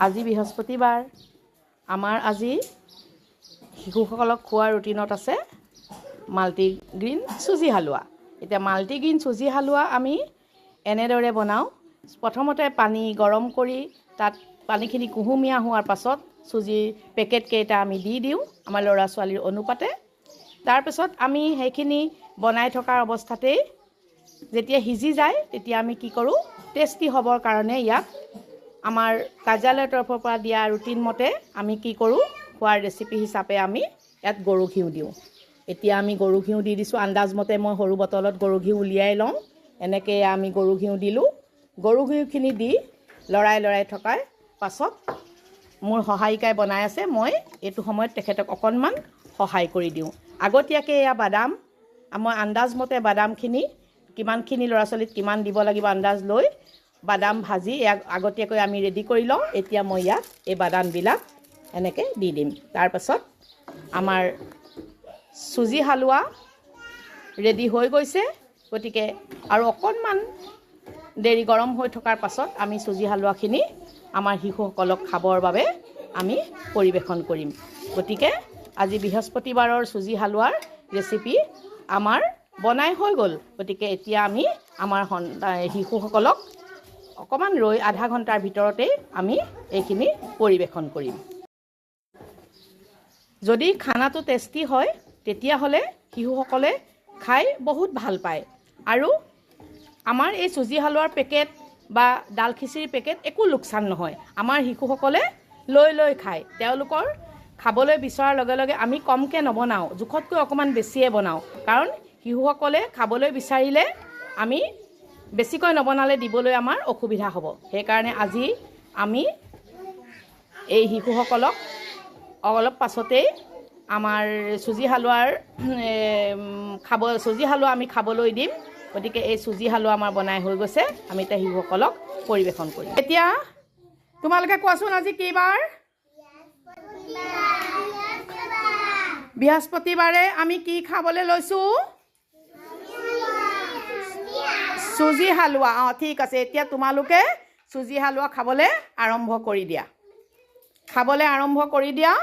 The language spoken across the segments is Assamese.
আজি বৃহস্পতিবাৰ আমাৰ আজি শিশুসকলক খোৱাৰ ৰুটিনত আছে মাল্টিগ্ৰীণ চুজি হালোৱা। এতিয়া মাল্টিগ্ৰীণ চুজি হালোৱা আমি এনেদৰে বনাওঁ। প্ৰথমতে পানী গৰম কৰি তাত পানীখিনি কুহুমীয়া হোৱাৰ পাছত চুজিৰ পেকেটকেইটা আমি দি দিওঁ আমাৰ ল'ৰা ছোৱালীৰ অনুপাতে। তাৰপিছত আমি সেইখিনি বনাই থকাৰ অৱস্থাতেই যেতিয়া সিজি যায় তেতিয়া আমি কি কৰোঁ, টেষ্টি হ'বৰ কাৰণে ইয়াক আমাৰ কাৰ্যালয়ৰ তৰফৰ পৰা দিয়া ৰুটিন মতে আমি কি কৰোঁ, খোৱাৰ ৰেচিপি হিচাপে আমি ইয়াত গৰু ঘিউ দিওঁ। এতিয়া আমি গৰু ঘিউ দি দিছোঁ। আন্দাজমতে মই সৰু বটলত গৰু ঘিউ উলিয়াই লওঁ। এনেকৈ আমি গৰু ঘিউ দিলোঁ। গৰু ঘিউখিনি দি লৰাই থকাৰ পাছত মোৰ সহায়িকাই বনাই আছে, মই এইটো সময়ত তেখেতক অকণমান সহায় কৰি দিওঁ। আগতীয়াকৈ এয়া বাদাম, মই আন্দাজমতে বাদামখিনি কিমানখিনি ল'ৰা ছোৱালীক কিমান দিব লাগিব আন্দাজ লৈ বাদাম ভাজি ইয়াক আগতীয়াকৈ আমি ৰেডি কৰি লওঁ। এতিয়া মই ইয়াক এই বাদামবিলাক এনেকৈ দি দিম। তাৰপাছত আমাৰ চুজি হালোৱা ৰেডি হৈ গৈছে। গতিকে আৰু অকণমান দেৰি গৰম হৈ থকাৰ পাছত আমি চুজি হালোৱাখিনি আমাৰ শিশুসকলক খাবৰ বাবে আমি পৰিৱেশন কৰিম। গতিকে আজি বৃহস্পতিবাৰৰ চুজি হালোৱাৰ ৰেচিপি আমাৰ বনাই হৈ গ'ল। গতিকে এতিয়া আমি আমাৰ শিশুসকলক অকণমান ৰৈ আধা ঘণ্টাৰ ভিতৰতেই আমি এইখিনি পৰিৱেশন কৰিম। যদি খানাটো টেষ্টি হয় তেতিয়াহ'লে শিশুসকলে খাই বহুত ভাল পায়। আৰু আমাৰ এই চুজি হালোৱাৰ পেকেট বা ডাল খিচিৰিৰ পেকেট একো লোকচান নহয়। আমাৰ শিশুসকলে লৈ খায়। তেওঁলোকৰ খাবলৈ বিচৰাৰ লগে লগে আমি কমকৈ নবনাওঁ, জোখতকৈ অকণমান বেছিয়ে বনাওঁ। কাৰণ শিশুসকলে খাবলৈ বিচাৰিলে আমি বেছিকৈ নবনালে দিবলৈ আমাৰ অসুবিধা হ'ব। সেইকাৰণে আজি আমি এই শিশুসকলক অলপ পাছতেই আমাৰ চুজি হালোৱাৰ চুজি হালোৱা আমি খাবলৈ দিম। গতিকে এই চুজি হালোৱা আমাৰ বনাই হৈ গৈছে। আমি এতিয়া শিশুসকলক পৰিৱেশন কৰিম। এতিয়া তোমালোকে কোৱাচোন আজি কি বাৰ? বৃহস্পতিবাৰে আমি কি খাবলৈ লৈছোঁ? চুজি হালোৱা। ঠিক আছে। এতিয়া তোমালোকে চুজি হালোৱা খাবলৈ আৰম্ভ কৰি দিয়া।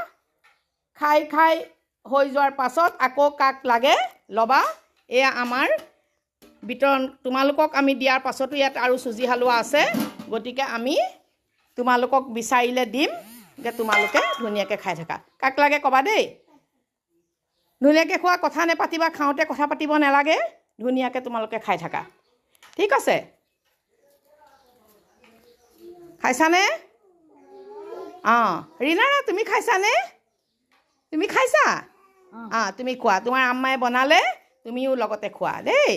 খাই হৈ যোৱাৰ পাছত আকৌ কাক লাগে ল'বা। এয়া আমাৰ বিতৰণ। তোমালোকক আমি দিয়াৰ পাছতো ইয়াত আৰু চুজি হালোৱা আছে। গতিকে আমি তোমালোকক বিচাৰিলে দিম যে তোমালোকে ধুনীয়াকৈ খাই থাকা। কাক লাগে ক'বা দেই। ধুনীয়াকৈ খোৱা, কথা নেপাতিবা। খাওঁতে কথা পাতিব নালাগে। ধুনীয়াকৈ তোমালোকে খাই থাকা। ঠিক আছে? খাইছানে? ৰীণা তুমি খাইছানে? তুমি খাইছা? তুমি খোৱা। তোমাৰ আম্মাই বনালে, তুমিও লগতে খোৱা দেই।